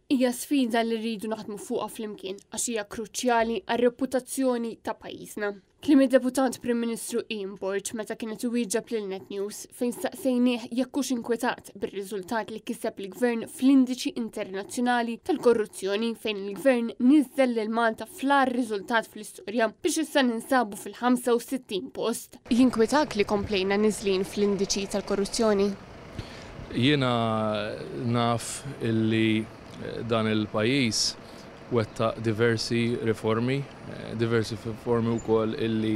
Hija sfida li rridu naħdmu fuqha flimkien għax hija kruċjali għar-reputazzjoni ta' pajjiżna. Kliem id-Deputat Prim Ministru Ian Burge meta kienet iwieġeb lil Net News fejn staqsejnieh jekk hux inkwetat bir-riżultat li kiseb il-Gvern fl-indiċi internazzjonali tal-korruzzjoni fejn il-Gvern niżżel lil Malta fl-agħar riżultat fl-istorja biex issa ninsabu fil-65 post. Jinkwetak li komplejna niżlin fl-indiċi tal-korruzzjoni? Jiena naf illi dan il-pajjiż wettaq diversi riformi wkoll illi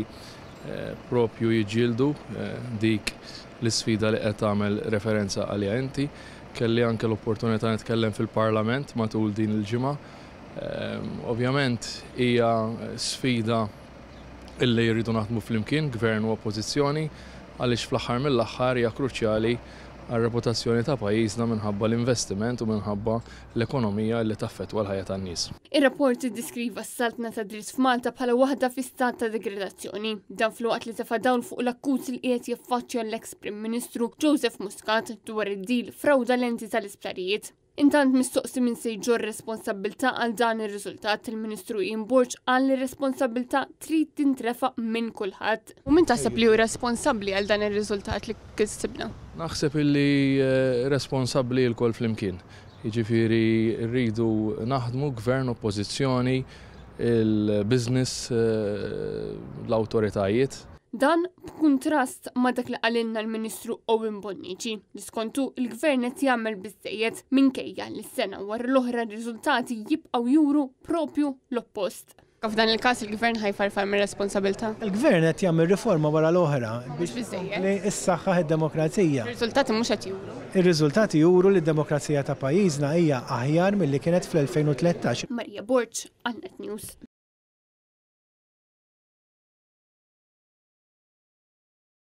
propju jiġġieldu dik l-isfida li qed tagħmel referenza għaliha inti. Kelli anke l-opportunità nitkellem fil-Parlament matul din il-ġimgħa. Ovvjament hija sfida illi jridu naħdmu flimkien gvern u oppożizzjoni għaliex fl-aħħar mill-aħħar hija kruċjali għal-reputazzjoni ta' pajjiżna minħabba l-investiment u minħabba l-ekonomija li taffettwa l-ħajja tan-nies. Ir-rapport iddeskriva s-saltna ta' dritt f'Malta bħala waħda fi stat ta' degradazzjoni. Dan fl-waqt li tefa' dawn fuq l-akkużi li qiegħed jaffaċċja l-eks Prim Ministru Joseph Muscat dwar id-deal fraudolenti tal-isptarijiet. Intant mistoqsi minn se jġor responsabbilta għal dan ir-riżultat il-Ministru Ian Burge qal li responsabbilta trid tintrefa' minn kulħadd. U min taħseb li hu responsabbli għal dan ir-riżultat li kisibna? Naħseb illi responsabbli l-kol flimkien. Jiġifieri rridu naħdmu gvern oppożizzjoni, il-business, l-awtoritajiet. Dan b'kuntrast ma' dak li qalilna l-Ministru Owen Bonnici li skontu il-Gvern qed jagħmel biżżejjed minkejja li s-sena wara l-oħra r-riżultati jibqgħu juru propju l-oppost. F'dan il-każ il-Gvern ħajfarfar mir-responsabilità. Il-Gvern qed jagħmel riforma wara l-oħra biex li issaħħaħ id-demokrazija. Ir-riżultati mhux qed juru. Ir-riżultati juru li d-demokrazija ta' pajjiżna hija aħjar milli kienet fl-2013. Marija Burge, Net News.